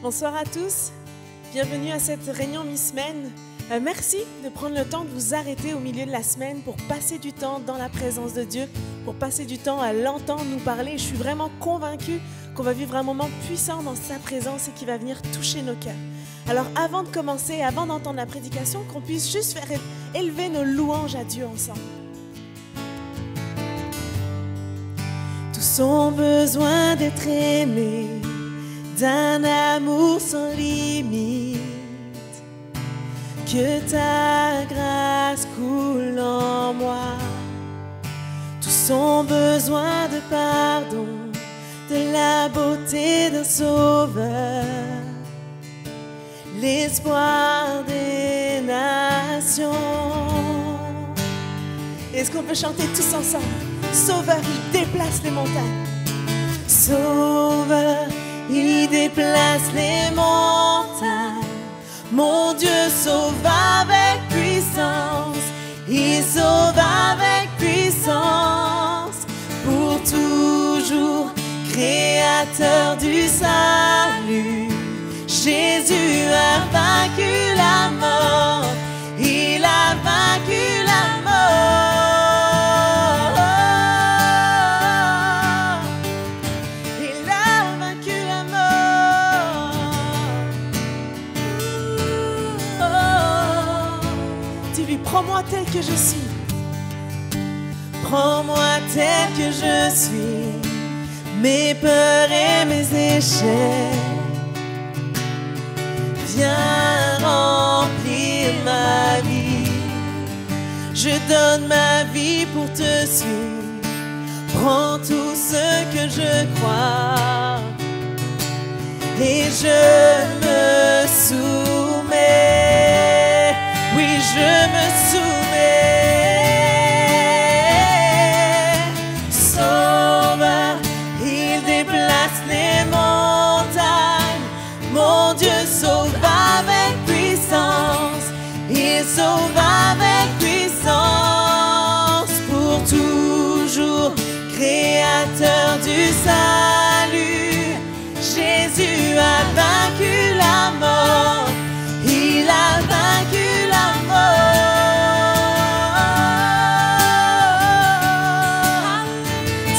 Bonsoir à tous, bienvenue à cette réunion mi-semaine. Merci de prendre le temps de vous arrêter au milieu de la semaine pour passer du temps dans la présence de Dieu, pour passer du temps à l'entendre nous parler. Je suis vraiment convaincue qu'on va vivre un moment puissant dans sa présence et qui va venir toucher nos cœurs. Alors avant de commencer, avant d'entendre la prédication, qu'on puisse juste faire élever nos louanges à Dieu ensemble. Tous ont besoin d'être aimés, d'un amour sans limite. Que ta grâce coule en moi. Tous ont besoin de pardon, de la beauté d'un sauveur, l'espoir des nations. Est-ce qu'on peut chanter tous ensemble? Sauveur, il déplace les montagnes. Sauveur, il déplace les montagnes. Mon Dieu sauve avec puissance. Il sauve avec puissance. Pour toujours, créateur du salut. Jésus a vaincu la mort. Il a vaincu la mort. Prends-moi tel que je suis. Prends-moi tel que je suis. Mes peurs et mes échecs. Viens remplir ma vie. Je donne ma vie pour te suivre. Prends tout ce que je crois. Et je me soumets. Oui, je me soumets. Sauveur, il déplace les montagnes. Mon Dieu sauve avec puissance. Il sauve avec puissance. Pour toujours, créateur du salut. Jésus a vaincu la mort. Il a vaincu la mort.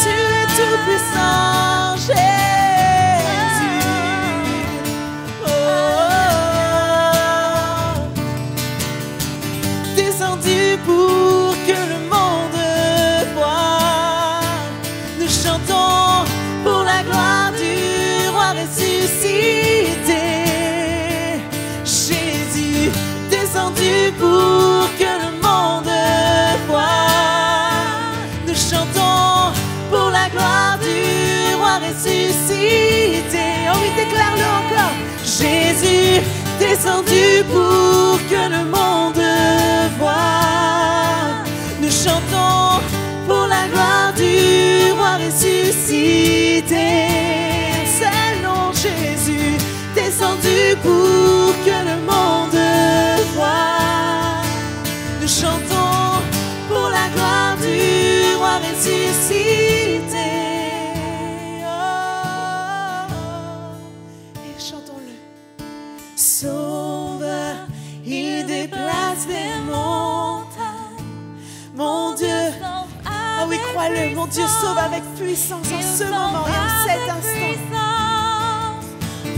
Tu es tout puissant, Jésus. Descendu pour que le monde voie. Nous chantons pour la gloire du roi ressuscité. Descendu pour que le monde voie. Nous chantons pour la gloire du roi ressuscité. Oh oui, déclare-le encore. Jésus descendu pour que le monde voie. Nous chantons pour la gloire du roi ressuscité. C'est le nom Jésus descendu pour que le monde voit. Nous chantons pour la gloire du roi ressuscité. Et chantons-le. Sauveur, il déplace les montagnes. Mon Dieu, ah oui, crois-le, mon Dieu sauve avec puissance en ce moment et en cet instant.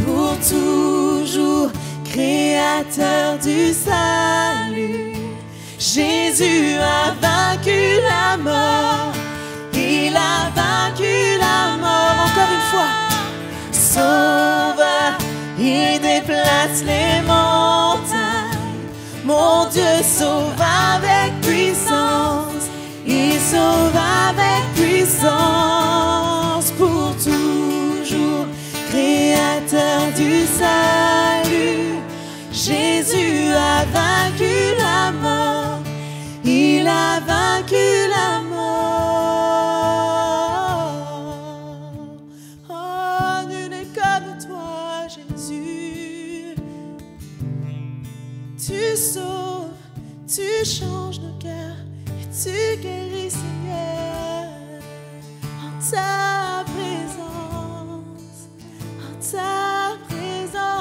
Pour toujours, créateur du salut. Jésus a vaincu la mort. Il a vaincu la mort. Encore une fois. Sauveur, il déplace les montagnes. Mon Dieu sauve avec puissance. Il sauve avec puissance. Pour toujours, créateur du salut. Jésus a vaincu la mort. Il a vaincu la mort. Oh, nul n'est comme toi, Jésus. Tu sauves, tu changes nos cœurs et tu guéris, Seigneur. En ta présence, en ta présence.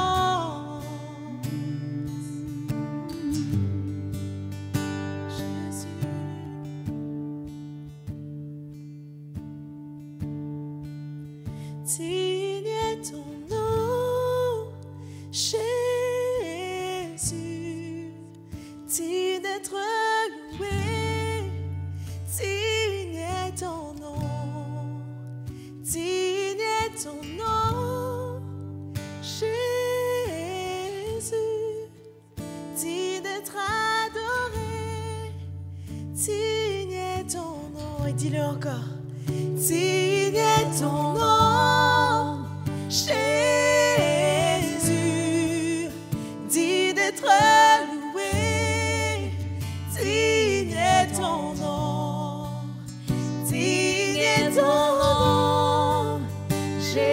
et dis-le encore. Digne est ton nom, Jésus, digne d'être loué, digne est ton nom, digne est ton nom, Jésus,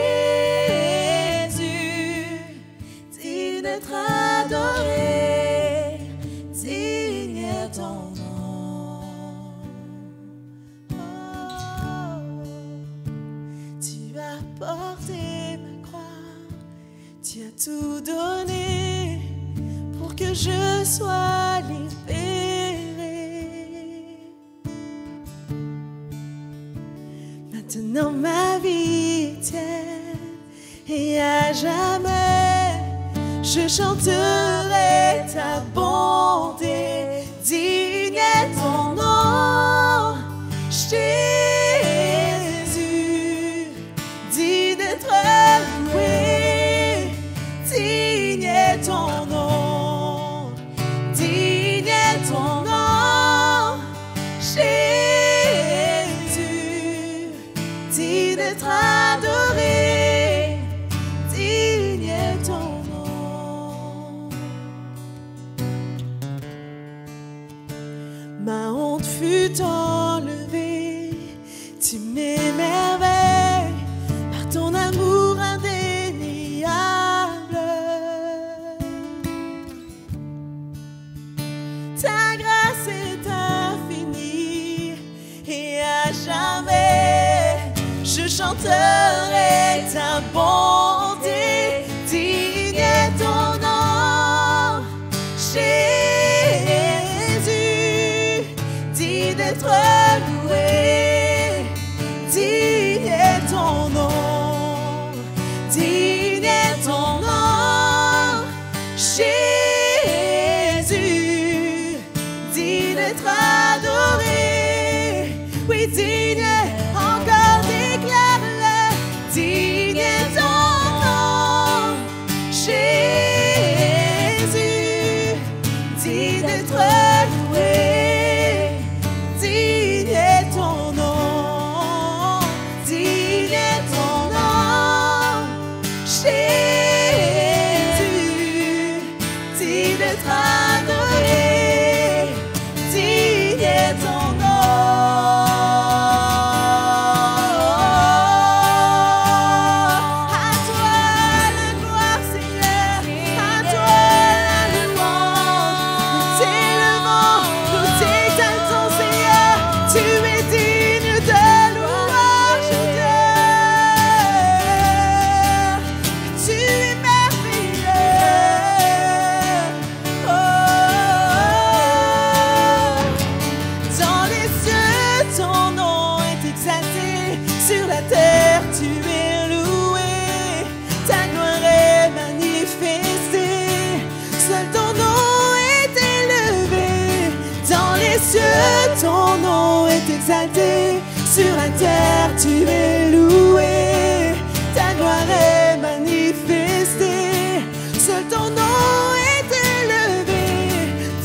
digne d'être adoré, digne est ton nom. Porter ma croix, tu as tout donné pour que je sois libérée. Maintenant ma vie tienne et à jamais je chanterai ta bonté. Digne est ton nom, Jésus, digne d'être loué, digne est ton nom, digne est ton nom, Jésus, digne d'être adoré, digne est ton nom. Ma honte fut enlevée, tu m'émerveilles par ton amour indéniable. Ta grâce est infinie et à jamais je chanterai ta bonté. Digne est ton nom, Jésus, digne d'être loué, digne est ton nom, digne est ton nom, Jésus, digne d'être adoré, oui digne, encore déclare-le, digne est ton nom, Jésus, digne d'être loué, digne est ton nom, digne est ton nom, Jésus, digne d'être adoré, digne est ton nom. À toi la gloire, Seigneur, à toi la louange. Nous t'élevons, nous t'exaltons, Seigneur. Tu es digne de louange, Dieu. Tu es merveilleux. Oh, dans les cieux, ton nom est exalté. Sur la terre, tu es loué. Ta gloire est manifestée. Seul ton nom est élevé. Dans les cieux, ton nom est exalté. Sur la terre, tu es loué. Ta gloire est manifestée. Seul ton nom est élevé.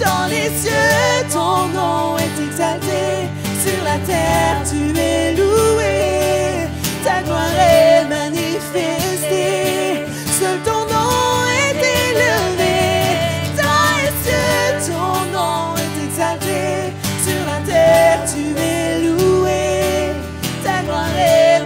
Dans les cieux, ton nom est exalté. Sur la terre, tu es loué. Ta gloire est manifestée. Seul ton nom est élevé. Dans les cieux, ton nom est exalté. Sur la terre, tu es loué. Ta gloire est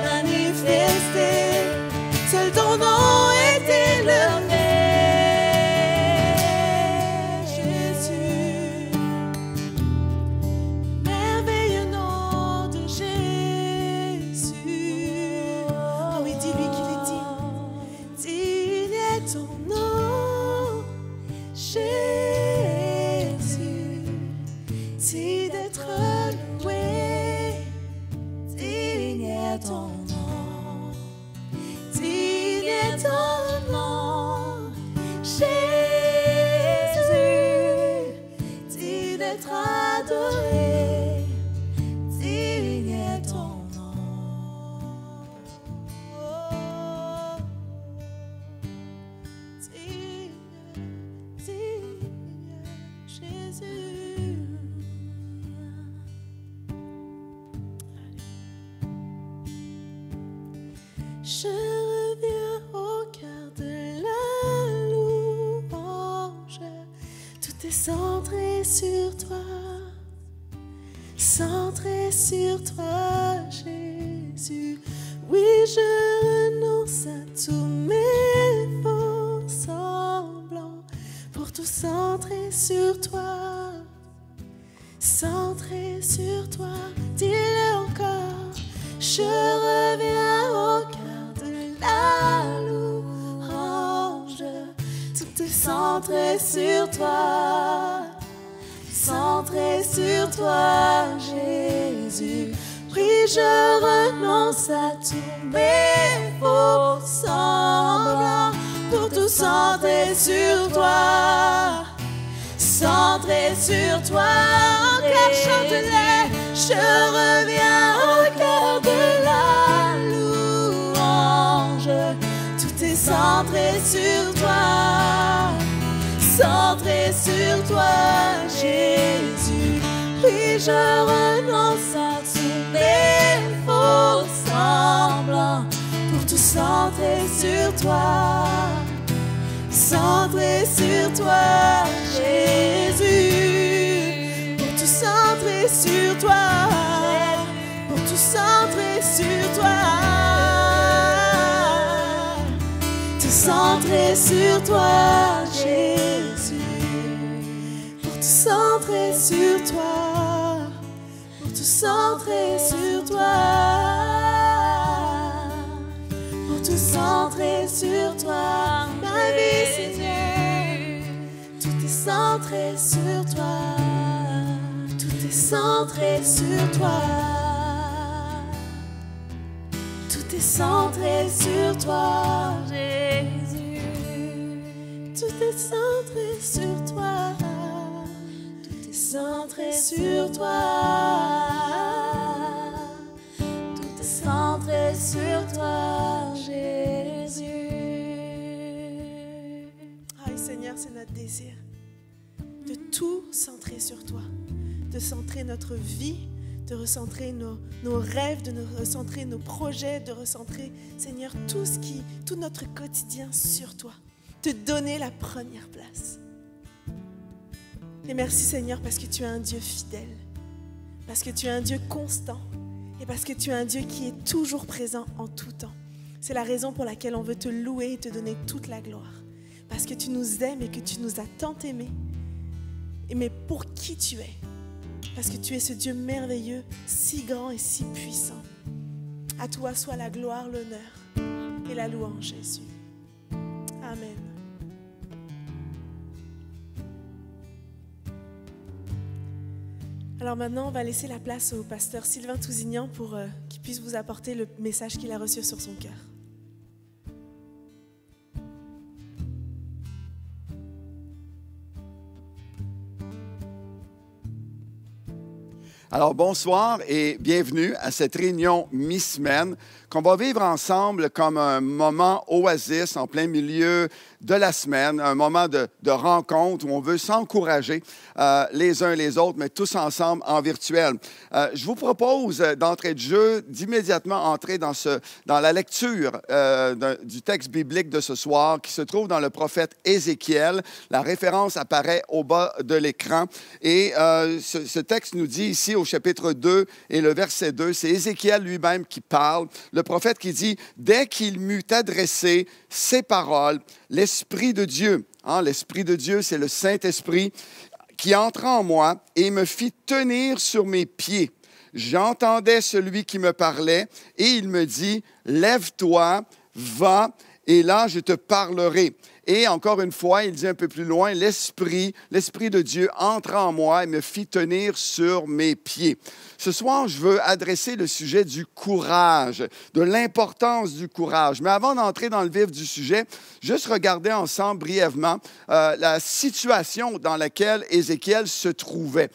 Je reviens au cœur de la louange. Tout est centré sur toi. Centré sur toi, Jésus. Oui, je renonce à tous mes faux semblants pour tout centrer sur toi. Centré sur toi, dis-le encore. Je reviens au cœur de la louange. Tout est centré sur toi. Centré sur toi, Jésus. Oui, je renonce à tous mes faux semblants pour tout centrer sur toi. Centré sur toi, encore chante-le. Je reviens au cœur de la louange. Tout est centré sur toi. Centré sur toi, Jésus. Oui, je renonce à tous mes faux semblants pour tout centrer sur toi. Centré sur toi, Jésus. Pour tout centrer sur toi. Pour tout centrer sur toi. Tout centrer sur toi, Jésus. Pour tout centrer sur toi. Pour tout centrer sur toi. Pour tout centrer sur toi. Ma vie, Seigneur. Tout est centré sur toi. Tout est centré sur toi. Tout est centré sur toi, Jésus. Tout est centré sur toi. Tout est centré sur toi. Tout est centré sur toi, Jésus. Ah, Seigneur, c'est notre désir de tout centrer sur toi, de centrer notre vie, de recentrer nos rêves, de recentrer nos projets, de recentrer, Seigneur, tout notre quotidien sur toi. Te donner la première place. Et merci, Seigneur, parce que tu es un Dieu fidèle, parce que tu es un Dieu constant et parce que tu es un Dieu qui est toujours présent en tout temps. C'est la raison pour laquelle on veut te louer et te donner toute la gloire. Parce que tu nous aimes et que tu nous as tant aimés. Mais pour qui tu es? Parce que tu es ce Dieu merveilleux, si grand et si puissant. À toi soit la gloire, l'honneur et la louange, Jésus. Amen. Alors maintenant, on va laisser la place au pasteur Sylvain Tousignan pour qu'il puisse vous apporter le message qu'il a reçu sur son cœur. Alors, bonsoir et bienvenue à cette réunion mi-semaine qu'on va vivre ensemble comme un moment oasis en plein milieu de la semaine, un moment de rencontre où on veut s'encourager les uns les autres, mais tous ensemble en virtuel. Je vous propose d'entrée de jeu, d'immédiatement entrer dans la lecture du texte biblique de ce soir qui se trouve dans le prophète Ézéchiel. La référence apparaît au bas de l'écran et ce texte nous dit ici au chapitre 2 et le verset 2, c'est Ézéchiel lui-même qui parle, le prophète qui dit « Dès qu'il m'eut adressé ces paroles, l'Esprit de Dieu, l'Esprit de Dieu, c'est le Saint-Esprit, qui entra en moi et me fit tenir sur mes pieds. J'entendais celui qui me parlait et il me dit « Lève-toi, va, et là je te parlerai. » Et encore une fois, il dit un peu plus loin, l'Esprit de Dieu entra en moi et me fit tenir sur mes pieds. Ce soir, je veux adresser le sujet du courage, de l'importance du courage. Mais avant d'entrer dans le vif du sujet, juste regarder ensemble brièvement la situation dans laquelle Ézéchiel se trouvait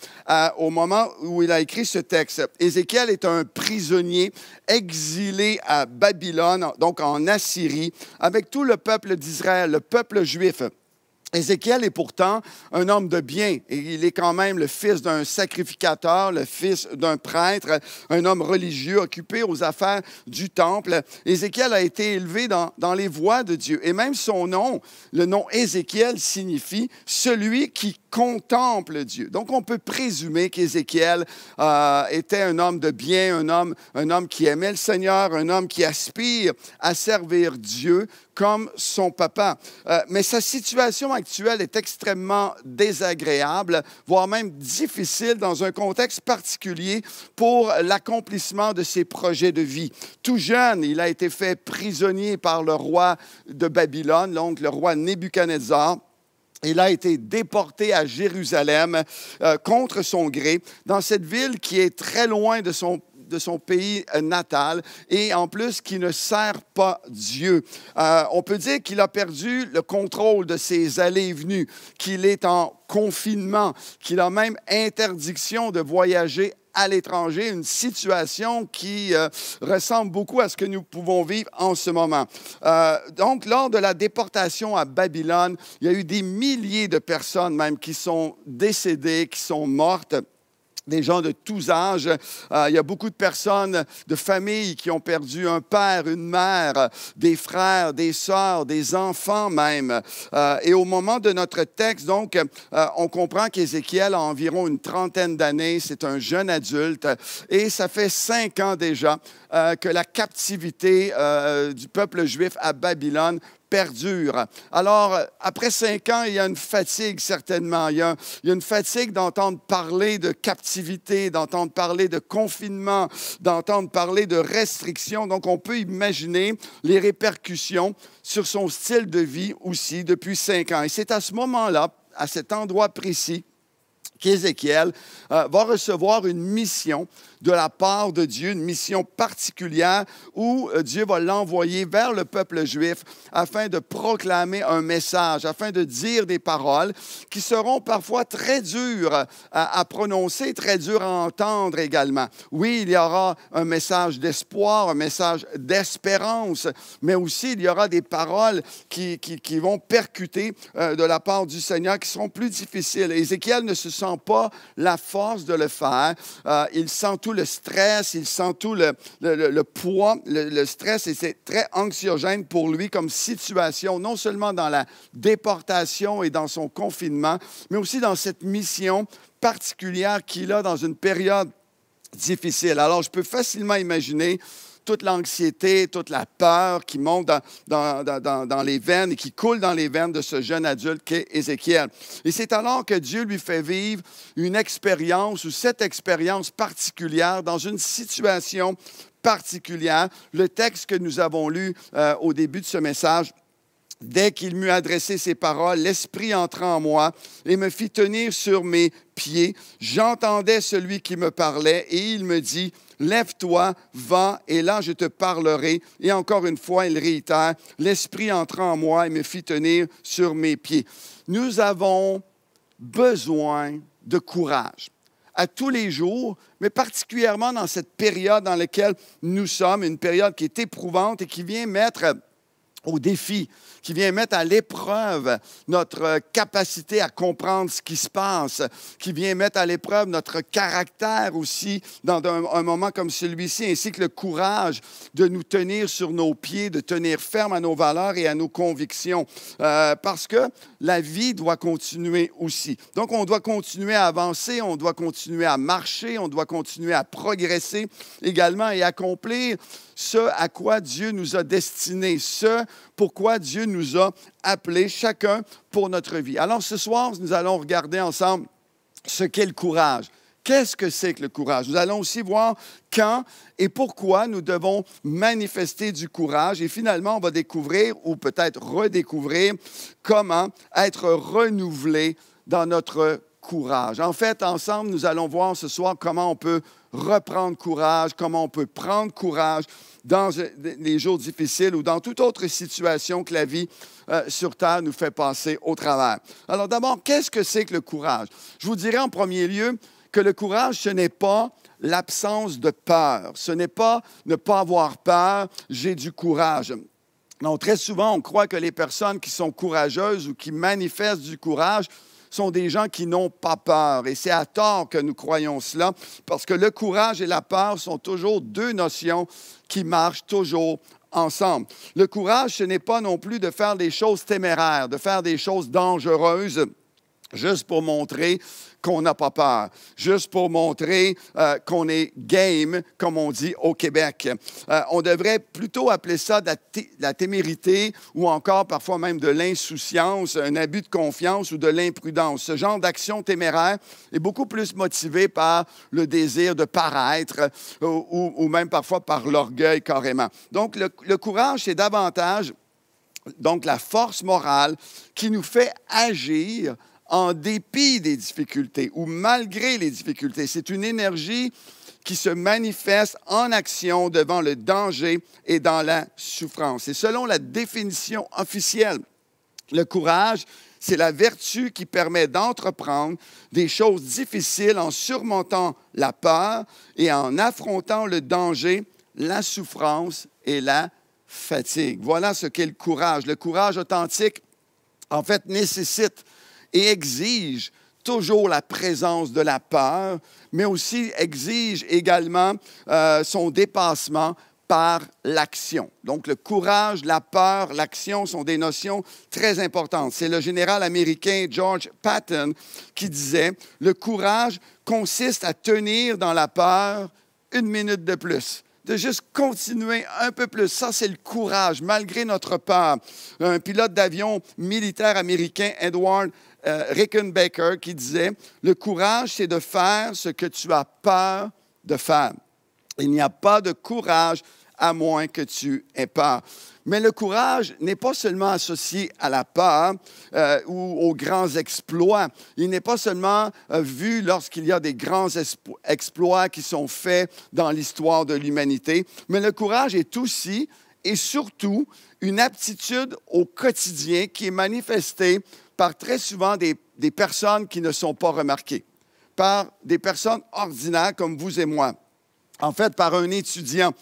au moment où il a écrit ce texte. Ézéchiel est un prisonnier exilé à Babylone, donc en Assyrie, avec tout le peuple d'Israël, le peuple juif. Ézéchiel est pourtant un homme de bien et il est quand même le fils d'un sacrificateur, le fils d'un prêtre, un homme religieux occupé aux affaires du temple. Ézéchiel a été élevé dans les voies de Dieu et même son nom, le nom Ézéchiel signifie « celui qui contemple Dieu ». Donc on peut présumer qu'Ézéchiel était un homme de bien, un homme qui aimait le Seigneur, un homme qui aspire à servir Dieu comme son papa. Mais sa situation actuelle est extrêmement désagréable, voire même difficile dans un contexte particulier pour l'accomplissement de ses projets de vie. Tout jeune, il a été fait prisonnier par le roi de Babylone, donc le roi Nebuchadnezzar. Il a été déporté à Jérusalem contre son gré, dans cette ville qui est très loin de son pays natal et en plus qui ne sert pas Dieu. On peut dire qu'il a perdu le contrôle de ses allées et venues, qu'il est en confinement, qu'il a même interdiction de voyager à l'étranger, une situation qui ressemble beaucoup à ce que nous pouvons vivre en ce moment. Donc, lors de la déportation à Babylone, il y a eu des milliers de personnes même qui sont décédées, qui sont mortes. Des gens de tous âges. Il y a beaucoup de personnes, de familles qui ont perdu un père, une mère, des frères, des sœurs, des enfants même. Et au moment de notre texte, donc, on comprend qu'Ézéchiel a environ une trentaine d'années. C'est un jeune adulte. Et ça fait 5 ans déjà que la captivité du peuple juif à Babylone perdure. Alors, après 5 ans, il y a une fatigue certainement. Il y a une fatigue d'entendre parler de captivité, d'entendre parler de confinement, d'entendre parler de restrictions. Donc, on peut imaginer les répercussions sur son style de vie aussi depuis 5 ans. Et c'est à ce moment-là, à cet endroit précis, qu'Ézéchiel va recevoir une mission de la part de Dieu, une mission particulière où Dieu va l'envoyer vers le peuple juif afin de proclamer un message, afin de dire des paroles qui seront parfois très dures à prononcer, très dures à entendre également. Oui, il y aura un message d'espoir, un message d'espérance, mais aussi il y aura des paroles qui vont percuter de la part du Seigneur qui seront plus difficiles. Ézéchiel ne se sent pas la force de le faire. Il sent tout le stress, il sent tout le poids, le stress, et c'est très anxiogène pour lui comme situation, non seulement dans la déportation et dans son confinement, mais aussi dans cette mission particulière qu'il a dans une période difficile. Alors, je peux facilement imaginer toute l'anxiété, toute la peur qui monte dans les veines et qui coule dans les veines de ce jeune adulte qu'est Ézéchiel. Et c'est alors que Dieu lui fait vivre une expérience ou cette expérience particulière dans une situation particulière. Le texte que nous avons lu au début de ce message, dès qu'il m'eut adressé ces paroles, l'Esprit entra en moi et me fit tenir sur mes pieds. J'entendais celui qui me parlait et il me dit, « Lève-toi, va, et là je te parlerai. » Et encore une fois, il réitère, « L'Esprit entra en moi et me fit tenir sur mes pieds. » Nous avons besoin de courage à tous les jours, mais particulièrement dans cette période dans laquelle nous sommes, une période qui est éprouvante et qui vient mettre au défi, qui vient mettre à l'épreuve notre capacité à comprendre ce qui se passe, qui vient mettre à l'épreuve notre caractère aussi dans un moment comme celui-ci, ainsi que le courage de nous tenir sur nos pieds, de tenir ferme à nos valeurs et à nos convictions, parce que la vie doit continuer aussi. Donc, on doit continuer à avancer, on doit continuer à marcher, on doit continuer à progresser également et accomplir ce à quoi Dieu nous a destinés, ce pourquoi Dieu nous a appelés, chacun pour notre vie. Alors ce soir, nous allons regarder ensemble ce qu'est le courage. Qu'est-ce que c'est que le courage? Nous allons aussi voir quand et pourquoi nous devons manifester du courage. Et finalement, on va découvrir ou peut-être redécouvrir comment être renouvelé dans notre courage. En fait, ensemble, nous allons voir ce soir comment on peut reprendre courage, comment on peut prendre courage dans les jours difficiles ou dans toute autre situation que la vie sur Terre nous fait passer au travers. Alors d'abord, qu'est-ce que c'est que le courage? Je vous dirais en premier lieu que le courage, ce n'est pas l'absence de peur. Ce n'est pas ne pas avoir peur, j'ai du courage. Donc, très souvent, on croit que les personnes qui sont courageuses ou qui manifestent du courage sont des gens qui n'ont pas peur. Et c'est à tort que nous croyons cela, parce que le courage et la peur sont toujours deux notions qui marchent toujours ensemble. Le courage, ce n'est pas non plus de faire des choses téméraires, de faire des choses dangereuses, juste pour montrer qu'on n'a pas peur, juste pour montrer qu'on est game, comme on dit au Québec. On devrait plutôt appeler ça de la témérité ou encore parfois même de l'insouciance, un abus de confiance ou de l'imprudence. Ce genre d'action téméraire est beaucoup plus motivé par le désir de paraître ou même parfois par l'orgueil carrément. Donc, le courage, c'est davantage donc la force morale qui nous fait agir en dépit des difficultés ou malgré les difficultés. C'est une énergie qui se manifeste en action devant le danger et dans la souffrance. Et selon la définition officielle, le courage, c'est la vertu qui permet d'entreprendre des choses difficiles en surmontant la peur et en affrontant le danger, la souffrance et la fatigue. Voilà ce qu'est le courage. Le courage authentique, en fait, nécessite et exige toujours la présence de la peur, mais aussi exige également son dépassement par l'action. Donc, le courage, la peur, l'action sont des notions très importantes. C'est le général américain George Patton qui disait « Le courage consiste à tenir dans la peur 1 minute de plus ». De juste continuer un peu plus. Ça, c'est le courage, malgré notre peur. Un pilote d'avion militaire américain, Edward Rickenbacker, qui disait « Le courage, c'est de faire ce que tu as peur de faire. Il n'y a pas de courage à moins que tu aies peur. » Mais le courage n'est pas seulement associé à la peur ou aux grands exploits. Il n'est pas seulement vu lorsqu'il y a des grands exploits qui sont faits dans l'histoire de l'humanité, mais le courage est aussi et surtout une aptitude au quotidien qui est manifestée par très souvent des personnes qui ne sont pas remarquées, par des personnes ordinaires comme vous et moi. En fait, par un étudiant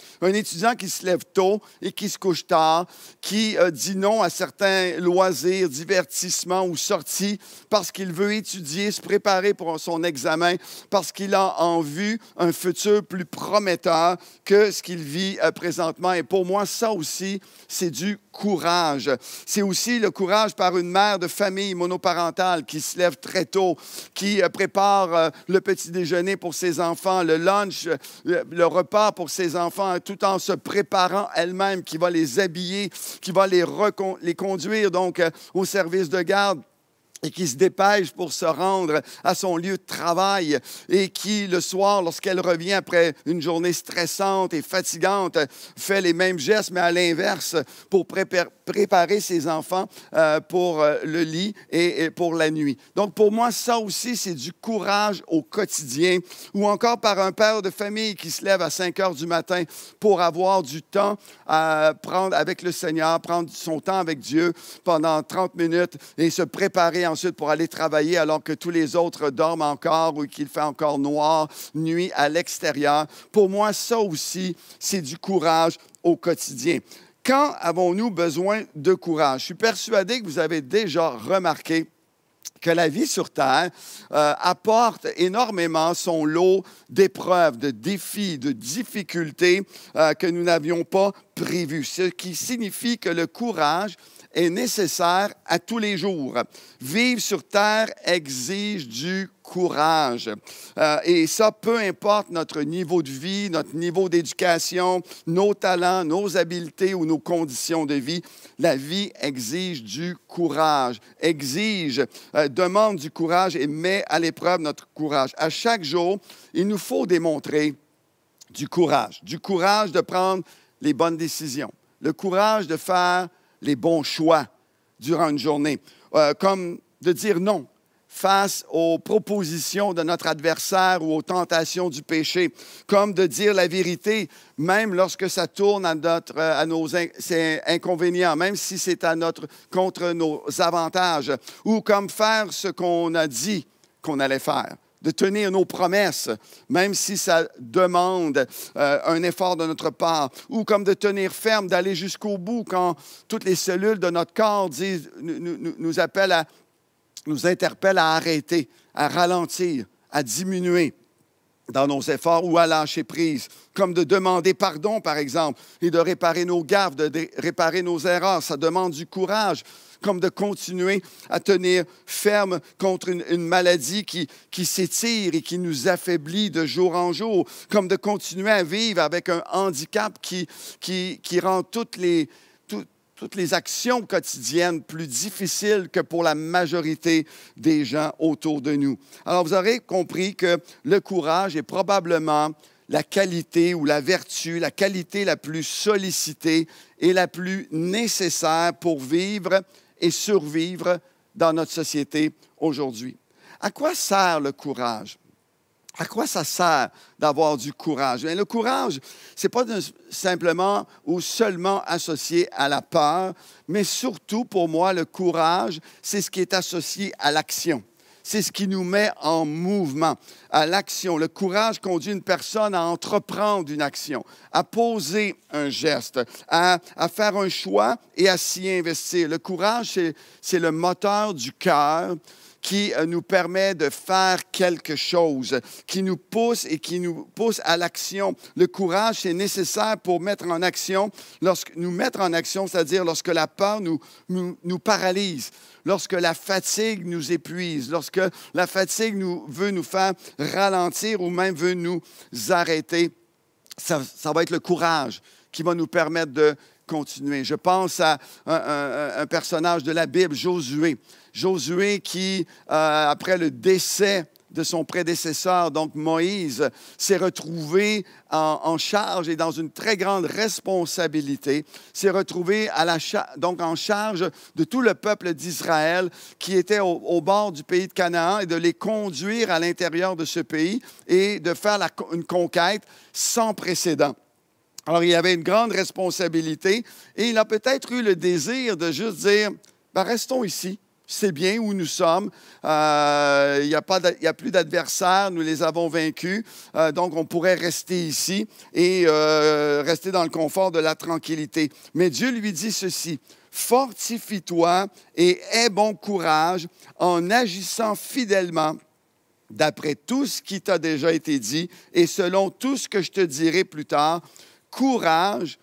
qui se lève tôt et qui se couche tard, qui dit non à certains loisirs, divertissements ou sorties parce qu'il veut étudier, se préparer pour son examen, parce qu'il a en vue un futur plus prometteur que ce qu'il vit présentement. Et pour moi, ça aussi, c'est du courage. C'est aussi le courage par une mère de famille monoparentale qui se lève très tôt, qui prépare le petit déjeuner pour ses enfants, le lunch, le repas pour ses enfants, tout en se préparant elle-même, qui va les habiller, qui va les conduire donc au service de garde, et qui se dépêche pour se rendre à son lieu de travail et qui, le soir, lorsqu'elle revient après une journée stressante et fatigante, fait les mêmes gestes, mais à l'inverse, pour préparer ses enfants pour le lit et pour la nuit. Donc, pour moi, ça aussi, c'est du courage au quotidien. Ou encore par un père de famille qui se lève à 5 heures du matin pour avoir du temps à prendre avec le Seigneur, prendre son temps avec Dieu pendant 30 minutes et se préparer ensuite pour aller travailler alors que tous les autres dorment encore ou qu'il fait encore noir, nuit à l'extérieur. Pour moi, ça aussi, c'est du courage au quotidien. Quand avons-nous besoin de courage? Je suis persuadé que vous avez déjà remarqué que la vie sur Terre apporte énormément son lot d'épreuves, de défis, de difficultés que nous n'avions pas prévues. Ce qui signifie que le courage est nécessaire à tous les jours. Vivre sur Terre exige du courage. Et ça, peu importe notre niveau de vie, notre niveau d'éducation, nos talents, nos habiletés ou nos conditions de vie, la vie exige du courage, demande du courage et met à l'épreuve notre courage. À chaque jour, il nous faut démontrer du courage de prendre les bonnes décisions, le courage de faire les bons choix durant une journée, comme de dire non face aux propositions de notre adversaire ou aux tentations du péché, comme de dire la vérité, même lorsque ça tourne à nos inconvénients, même si c'est contre nos avantages, ou comme faire ce qu'on a dit qu'on allait faire. de tenir nos promesses, même si ça demande un effort de notre part, ou comme de tenir ferme, d'aller jusqu'au bout quand toutes les cellules de notre corps nous interpellent à arrêter, à ralentir, à diminuer dans nos efforts ou à lâcher prise, comme de demander pardon, par exemple, et de réparer nos gaffes, de réparer nos erreurs. Ça demande du courage, comme de continuer à tenir ferme contre une maladie qui s'étire et qui nous affaiblit de jour en jour, comme de continuer à vivre avec un handicap qui rend toutes les actions quotidiennes plus difficiles que pour la majorité des gens autour de nous. Alors, vous aurez compris que le courage est probablement la qualité ou la vertu, la qualité la plus sollicitée et la plus nécessaire pour vivre et survivre dans notre société aujourd'hui. À quoi sert le courage? À quoi ça sert d'avoir du courage? Bien, le courage, ce n'est pas simplement ou seulement associé à la peur, mais surtout, pour moi, le courage, c'est ce qui est associé à l'action. C'est ce qui nous met en mouvement, à l'action. Le courage conduit une personne à entreprendre une action, à poser un geste, à faire un choix et à s'y investir. Le courage, c'est le moteur du cœur qui nous permet de faire quelque chose, qui nous pousse à l'action. Le courage, c'est nécessaire pour mettre en action, c'est-à-dire lorsque la peur nous paralyse, lorsque la fatigue nous épuise, lorsque la fatigue veut nous faire ralentir ou même veut nous arrêter. Ça va être le courage qui va nous permettre de continuer. Je pense à un personnage de la Bible, Josué. Josué qui, après le décès de son prédécesseur, donc Moïse, s'est retrouvé en charge et dans une très grande responsabilité, s'est retrouvé donc en charge de tout le peuple d'Israël qui était au bord du pays de Canaan et de les conduire à l'intérieur de ce pays et de faire une conquête sans précédent. Alors, il avait une grande responsabilité et il a peut-être eu le désir de juste dire, ben, restons ici. C'est bien où nous sommes. Il n'y a plus d'adversaires. Nous les avons vaincus. Donc, on pourrait rester ici et rester dans le confort de la tranquillité. Mais Dieu lui dit ceci. Fortifie-toi et aie bon courage en agissant fidèlement d'après tout ce qui t'a déjà été dit et selon tout ce que je te dirai plus tard. Courage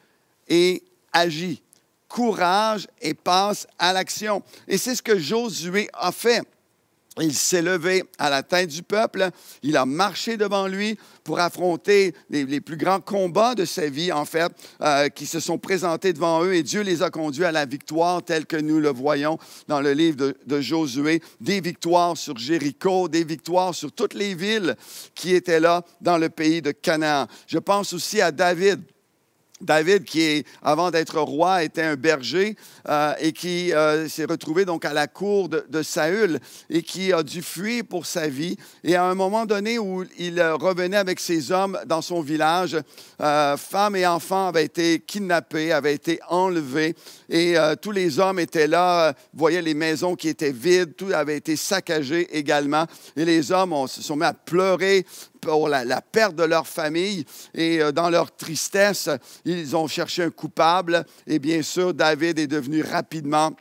et agis. Courage et passe à l'action. Et c'est ce que Josué a fait. Il s'est levé à la tête du peuple, il a marché devant lui pour affronter les plus grands combats de sa vie, en fait, qui se sont présentés devant eux, et Dieu les a conduits à la victoire telle que nous le voyons dans le livre de Josué. Des victoires sur Jéricho, des victoires sur toutes les villes qui étaient là dans le pays de Canaan. Je pense aussi à David. David, qui, avant d'être roi, était un berger et qui s'est retrouvé donc à la cour de Saül et qui a dû fuir pour sa vie. Et à un moment donné où il revenait avec ses hommes dans son village, femmes et enfants avaient été kidnappés, avaient été enlevés et tous les hommes étaient là, voyaient les maisons qui étaient vides, tout avait été saccagé également. Et les hommes se sont mis à pleurer pour la perte de leur famille et dans leur tristesse, ils ont cherché un coupable et bien sûr, David est devenu rapidement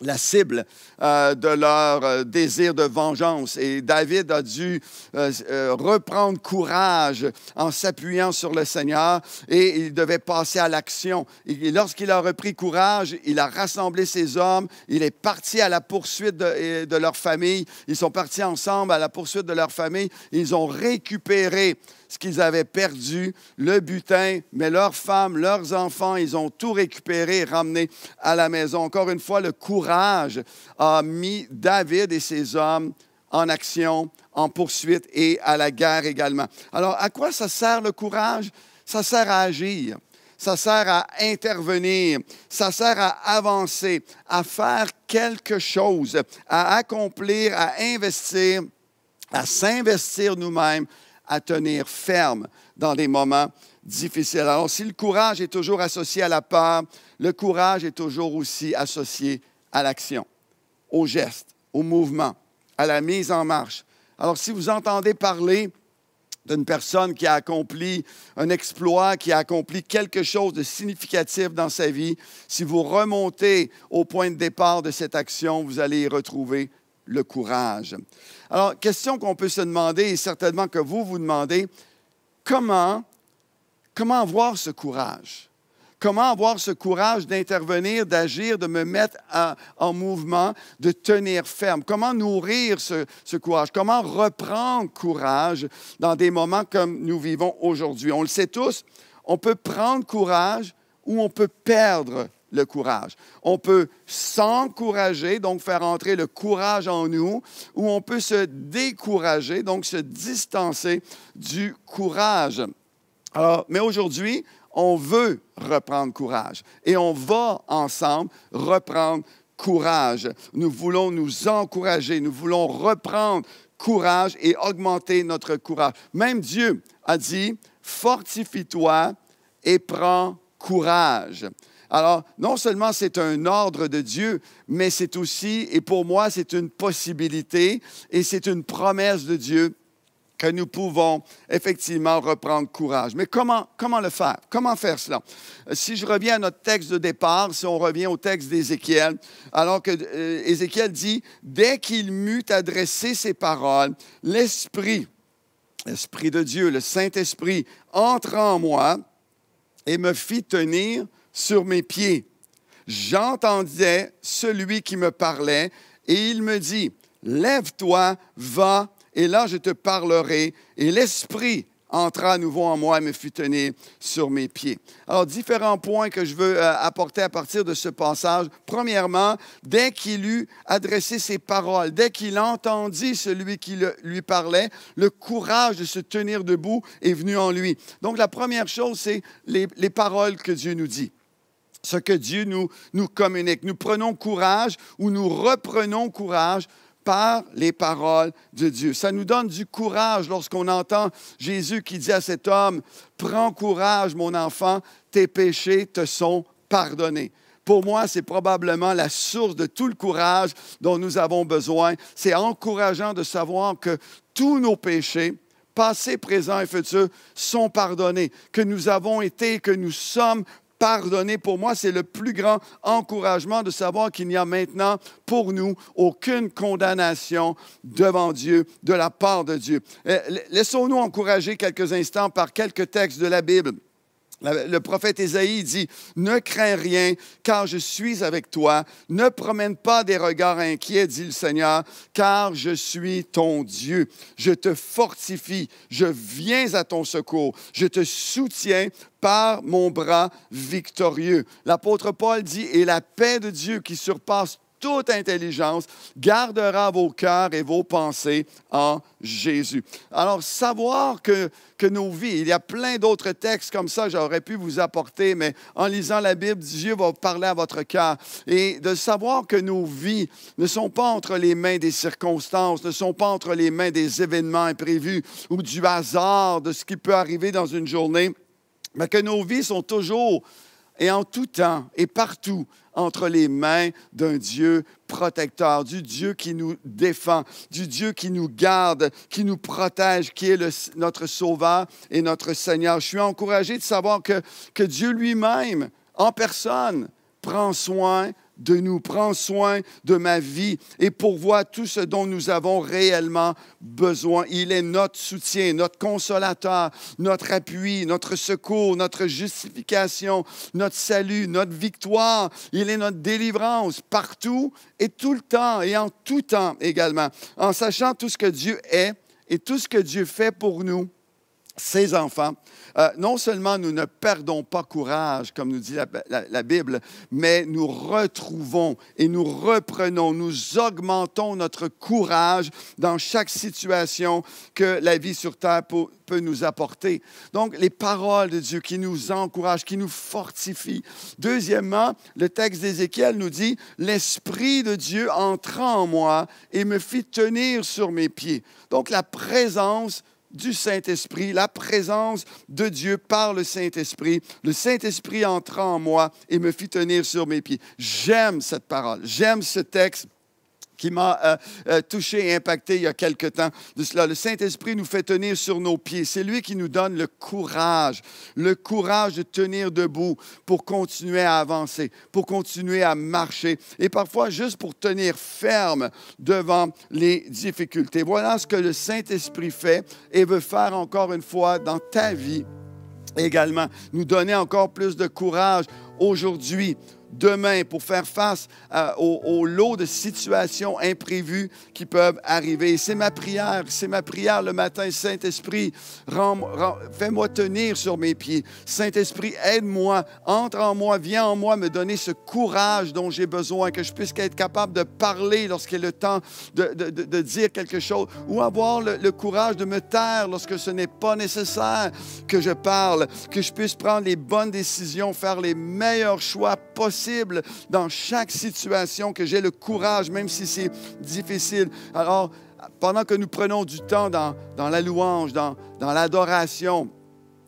la cible de leur désir de vengeance. Et David a dû reprendre courage en s'appuyant sur le Seigneur et il devait passer à l'action. Et lorsqu'il a repris courage, il a rassemblé ses hommes, il est parti à la poursuite de leur famille. Ils sont partis ensemble à la poursuite de leur famille. Ils ont récupéré ce qu'ils avaient perdu, le butin, mais leurs femmes, leurs enfants, ils ont tout récupéré et ramené à la maison. Encore une fois, le courage a mis David et ses hommes en action, en poursuite et à la guerre également. Alors, à quoi ça sert le courage? Ça sert à agir. Ça sert à intervenir, ça sert à avancer, à faire quelque chose, à accomplir, à investir, à s'investir nous-mêmes, à tenir ferme dans des moments difficiles. Alors, si le courage est toujours associé à la peur, le courage est toujours aussi associé à l'action, au geste, au mouvement, à la mise en marche, Alors, si vous entendez parler d'une personne qui a accompli un exploit, qui a accompli quelque chose de significatif dans sa vie, si vous remontez au point de départ de cette action, vous allez y retrouver le courage. Alors, question qu'on peut se demander, et certainement que vous vous demandez, comment avoir ce courage? Comment avoir ce courage d'intervenir, d'agir, de me mettre en mouvement, de tenir ferme? Comment nourrir ce courage? Comment reprendre courage dans des moments comme nous vivons aujourd'hui? On le sait tous, on peut prendre courage ou on peut perdre le courage. On peut s'encourager, donc faire entrer le courage en nous, ou on peut se décourager, donc se distancer du courage. Alors, mais aujourd'hui, on veut reprendre courage et on va ensemble reprendre courage. Nous voulons nous encourager, nous voulons reprendre courage et augmenter notre courage. Même Dieu a dit, fortifie-toi et prends courage. Alors, non seulement c'est un ordre de Dieu, mais c'est aussi, et pour moi, c'est une possibilité et c'est une promesse de Dieu que nous pouvons effectivement reprendre courage. Mais comment le faire? Comment faire cela? Si je reviens à notre texte de départ, si on revient au texte d'Ézéchiel, alors que Ézéchiel dit, « Dès qu'il m'eut adressé ces paroles, l'Esprit de Dieu, le Saint-Esprit, entra en moi et me fit tenir sur mes pieds. J'entendais celui qui me parlait et il me dit, « Lève-toi, va, et là je te parlerai. » Et l'Esprit entra à nouveau en moi et me fit tenir sur mes pieds. Alors, différents points que je veux apporter à partir de ce passage. Premièrement, dès qu'il eut adressé ses paroles, dès qu'il entendit celui qui lui parlait, le courage de se tenir debout est venu en lui. Donc, la première chose, c'est les paroles que Dieu nous dit. Ce que Dieu nous communique. Nous prenons courage ou nous reprenons courage par les paroles de Dieu. Ça nous donne du courage lorsqu'on entend Jésus qui dit à cet homme, « Prends courage, mon enfant, tes péchés te sont pardonnés. » Pour moi, c'est probablement la source de tout le courage dont nous avons besoin. C'est encourageant de savoir que tous nos péchés, passés, présents et futurs, sont pardonnés, que nous avons été, que nous sommes pardonné. Pour moi, c'est le plus grand encouragement de savoir qu'il n'y a maintenant pour nous aucune condamnation devant Dieu, de la part de Dieu. Laissons-nous encourager quelques instants par quelques textes de la Bible. Le prophète Ésaïe dit, « Ne crains rien, car je suis avec toi. Ne promène pas des regards inquiets, dit le Seigneur, car je suis ton Dieu. Je te fortifie, je viens à ton secours, je te soutiens par mon bras victorieux. » L'apôtre Paul dit, « Et la paix de Dieu qui surpasse toute intelligence, gardera vos cœurs et vos pensées en Jésus. » Alors, savoir que nos vies, il y a plein d'autres textes comme ça, j'aurais pu vous apporter, mais en lisant la Bible, Dieu va parler à votre cœur. Et de savoir que nos vies ne sont pas entre les mains des circonstances, ne sont pas entre les mains des événements imprévus ou du hasard de ce qui peut arriver dans une journée, mais que nos vies sont toujours et en tout temps et partout entre les mains d'un Dieu protecteur, du Dieu qui nous défend, du Dieu qui nous garde, qui nous protège, qui est notre Sauveur et notre Seigneur. Je suis encouragé de savoir que Dieu lui-même, en personne, prend soin de nous, prend soin de ma vie et pourvoit tout ce dont nous avons réellement besoin. Il est notre soutien, notre consolateur, notre appui, notre secours, notre justification, notre salut, notre victoire. Il est notre délivrance partout et tout le temps et en tout temps également. En sachant tout ce que Dieu est et tout ce que Dieu fait pour nous, ses enfants, non seulement nous ne perdons pas courage, comme nous dit la Bible, mais nous retrouvons et nous reprenons, nous augmentons notre courage dans chaque situation que la vie sur terre peut nous apporter. Donc, les paroles de Dieu qui nous encouragent, qui nous fortifient. Deuxièmement, le texte d'Ézéchiel nous dit, « L'Esprit de Dieu entra en moi et me fit tenir sur mes pieds. » Donc, la présence du Saint-Esprit, la présence de Dieu par le Saint-Esprit. Le Saint-Esprit entra en moi et me fit tenir sur mes pieds. J'aime cette parole, j'aime ce texte qui m'a touché et impacté il y a quelque temps de cela. Le Saint-Esprit nous fait tenir sur nos pieds. C'est lui qui nous donne le courage de tenir debout pour continuer à avancer, pour continuer à marcher et parfois juste pour tenir ferme devant les difficultés. Voilà ce que le Saint-Esprit fait et veut faire encore une fois dans ta vie également. Nous donner encore plus de courage aujourd'hui, demain, pour faire face au lot de situations imprévues qui peuvent arriver. C'est ma prière le matin. Saint-Esprit, fais-moi tenir sur mes pieds. Saint-Esprit, aide-moi, entre en moi, viens en moi, me donner ce courage dont j'ai besoin, que je puisse être capable de parler lorsqu'il est le temps de dire quelque chose, ou avoir le courage de me taire lorsque ce n'est pas nécessaire que je parle, que je puisse prendre les bonnes décisions, faire les meilleurs choix possibles dans chaque situation, que j'ai le courage, même si c'est difficile. Alors, pendant que nous prenons du temps dans la louange, dans l'adoration,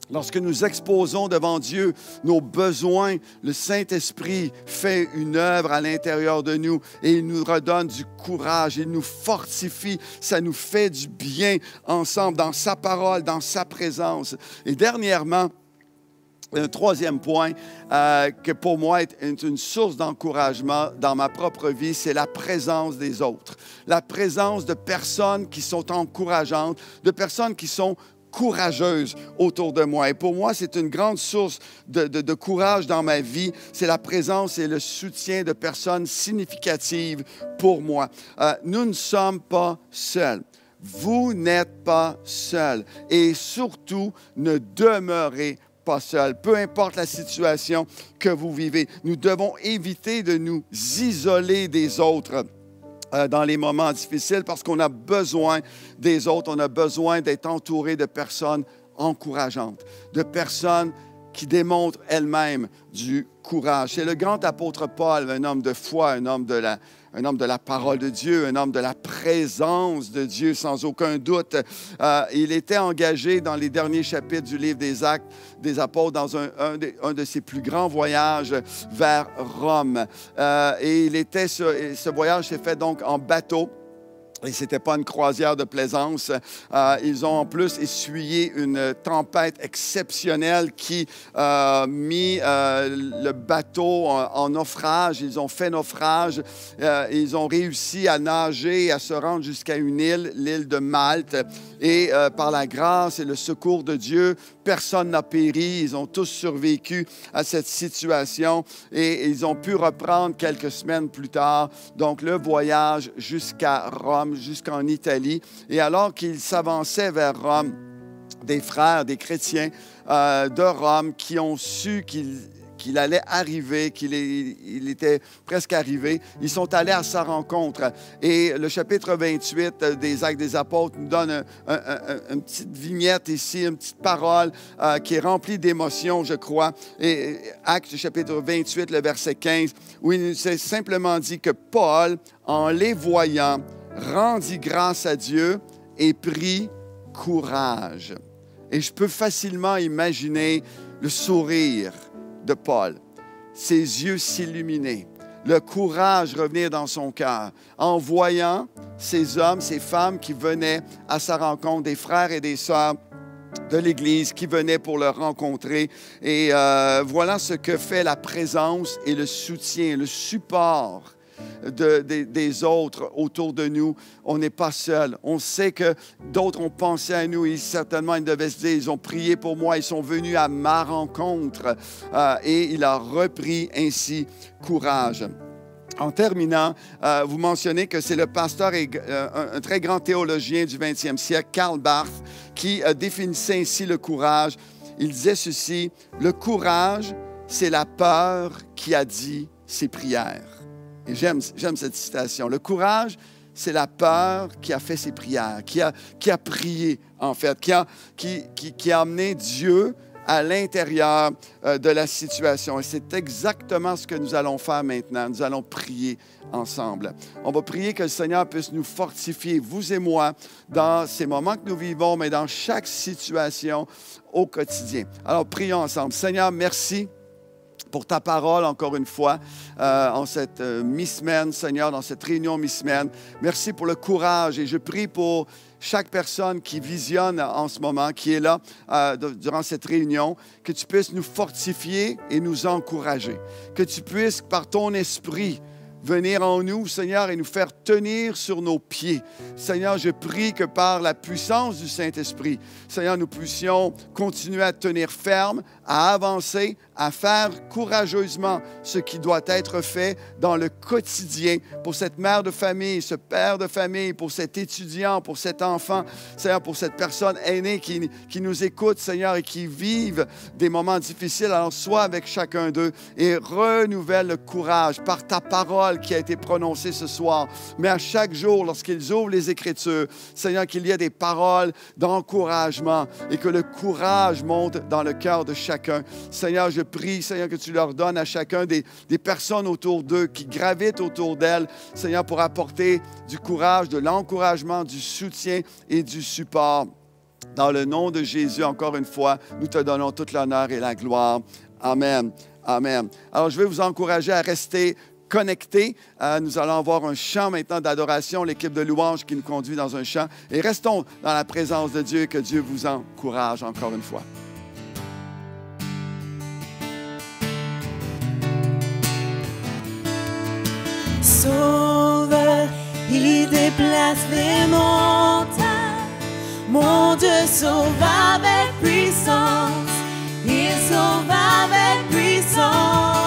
lorsque nous exposons devant Dieu nos besoins, le Saint-Esprit fait une œuvre à l'intérieur de nous et il nous redonne du courage, il nous fortifie, ça nous fait du bien ensemble, dans sa parole, dans sa présence. Et dernièrement, un troisième point que pour moi est une source d'encouragement dans ma propre vie, c'est la présence des autres. La présence de personnes qui sont encourageantes, de personnes qui sont courageuses autour de moi. Et pour moi, c'est une grande source de courage dans ma vie. C'est la présence et le soutien de personnes significatives pour moi. Nous ne sommes pas seuls. Vous n'êtes pas seuls. Et surtout, ne demeurez pas seul, peu importe la situation que vous vivez. Nous devons éviter de nous isoler des autres dans les moments difficiles parce qu'on a besoin des autres, on a besoin d'être entouré de personnes encourageantes, de personnes qui démontrent elles-mêmes du courage. C'est le grand apôtre Paul, un homme de foi, un homme de la parole de Dieu, un homme de la présence de Dieu, sans aucun doute. Il était engagé dans les derniers chapitres du livre des Actes des Apôtres dans un de ses plus grands voyages vers Rome. Et ce voyage s'est fait donc en bateau. Et ce n'était pas une croisière de plaisance. Ils ont en plus essuyé une tempête exceptionnelle qui a mis le bateau en naufrage. Ils ont fait naufrage. Ils ont réussi à nager et à se rendre jusqu'à une île, l'île de Malte. Et par la grâce et le secours de Dieu, personne n'a péri. Ils ont tous survécu à cette situation et ils ont pu reprendre quelques semaines plus tard. Donc, le voyage jusqu'à Rome, jusqu'en Italie. Et alors qu'ils s'avançaient vers Rome, des frères, des chrétiens de Rome qui ont su qu'il allait arriver, qu'il était presque arrivé, ils sont allés à sa rencontre. Et le chapitre 28 des Actes des Apôtres nous donne une petite vignette ici, une petite parole qui est remplie d'émotions, je crois. Et Actes chapitre 28, le verset 15, où il nous est simplement dit que Paul, en les voyant, rendit grâce à Dieu et prit courage. Et je peux facilement imaginer le sourire de Paul, ses yeux s'illuminer, le courage revenir dans son cœur en voyant ces hommes, ces femmes qui venaient à sa rencontre, des frères et des sœurs de l'Église qui venaient pour le rencontrer. Et voilà ce que fait la présence et le soutien, le support des autres autour de nous. On n'est pas seul. On sait que d'autres ont pensé à nous et certainement ils devaient se dire, ils ont prié pour moi, ils sont venus à ma rencontre et il a repris ainsi courage. En terminant, vous mentionnez que c'est le pasteur et un très grand théologien du 20e siècle, Karl Barth, qui définissait ainsi le courage. Il disait ceci: le courage, c'est la peur qui a dit ses prières. Et j'aime cette citation. Le courage, c'est la peur qui a fait ses prières, qui a prié, en fait, qui a amené Dieu à l'intérieur de la situation. Et c'est exactement ce que nous allons faire maintenant. Nous allons prier ensemble. On va prier que le Seigneur puisse nous fortifier, vous et moi, dans ces moments que nous vivons, mais dans chaque situation au quotidien. Alors, prions ensemble. Seigneur, merci. pour ta parole, encore une fois, en cette mi-semaine, Seigneur, dans cette réunion mi-semaine. Merci pour le courage et je prie pour chaque personne qui visionne en ce moment, qui est là durant cette réunion, que tu puisses nous fortifier et nous encourager. Que tu puisses, par ton esprit, venir en nous, Seigneur, et nous faire tenir sur nos pieds. Seigneur, je prie que par la puissance du Saint-Esprit, Seigneur, nous puissions continuer à tenir ferme, à avancer, à faire courageusement ce qui doit être fait dans le quotidien pour cette mère de famille, ce père de famille, pour cet étudiant, pour cet enfant, Seigneur, pour cette personne aînée qui nous écoute, Seigneur, et qui vivent des moments difficiles. Alors, sois avec chacun d'eux et renouvelle le courage par ta parole qui a été prononcée ce soir. Mais à chaque jour, lorsqu'ils ouvrent les Écritures, Seigneur, qu'il y ait des paroles d'encouragement et que le courage monte dans le cœur de chacun. Seigneur, je prie, Seigneur, que tu leur donnes à chacun des personnes autour d'eux qui gravitent autour d'elles, Seigneur, pour apporter du courage, de l'encouragement, du soutien et du support. Dans le nom de Jésus, encore une fois, nous te donnons toute l'honneur et la gloire. Amen. Amen. Alors, je vais vous encourager à rester connectés. Nous allons avoir un chant maintenant d'adoration, l'équipe de louange qui nous conduit dans un chant. Et restons dans la présence de Dieu et que Dieu vous encourage encore une fois. Sauveur, il déplace les montagnes. Mon Dieu sauve avec puissance. Il sauve avec puissance.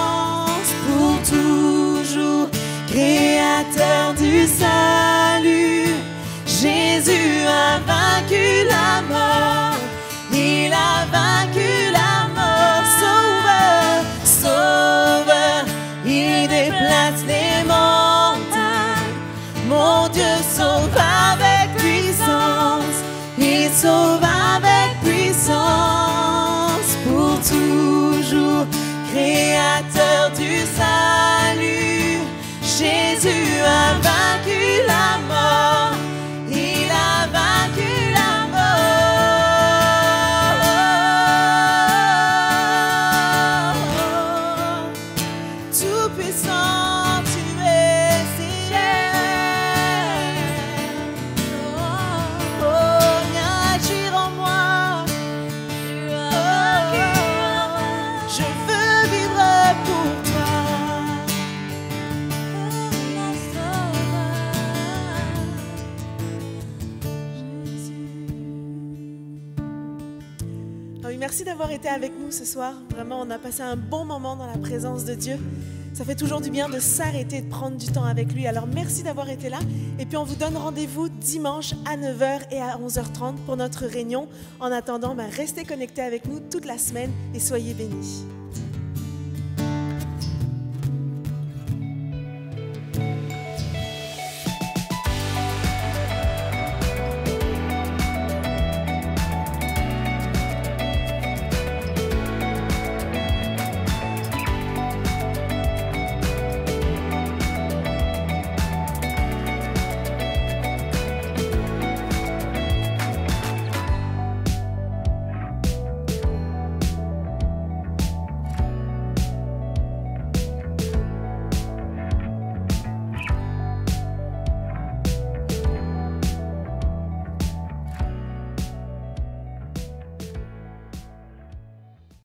Pour toujours, créateur du salut. Jésus a vaincu la mort. Il a vaincu la mort. Sauveur, sauveur, il déplace les montagnes. Mon Dieu sauve avec puissance. Il sauve avec puissance. Pour toujours, créateur du salut. Jésus a vaincu la mort. Il a vaincu la mort. Tout puissant, tu es Seigneur. Oh, viens agir en moi. Je veux vivre pour toi. Ah oui, merci d'avoir été avec nous ce soir. Vraiment, on a passé un bon moment dans la présence de Dieu. Ça fait toujours du bien de s'arrêter et de prendre du temps avec lui. Alors, merci d'avoir été là. Et puis, on vous donne rendez-vous dimanche à 9h et à 11h30 pour notre réunion. En attendant, restez connectés avec nous toute la semaine et soyez bénis.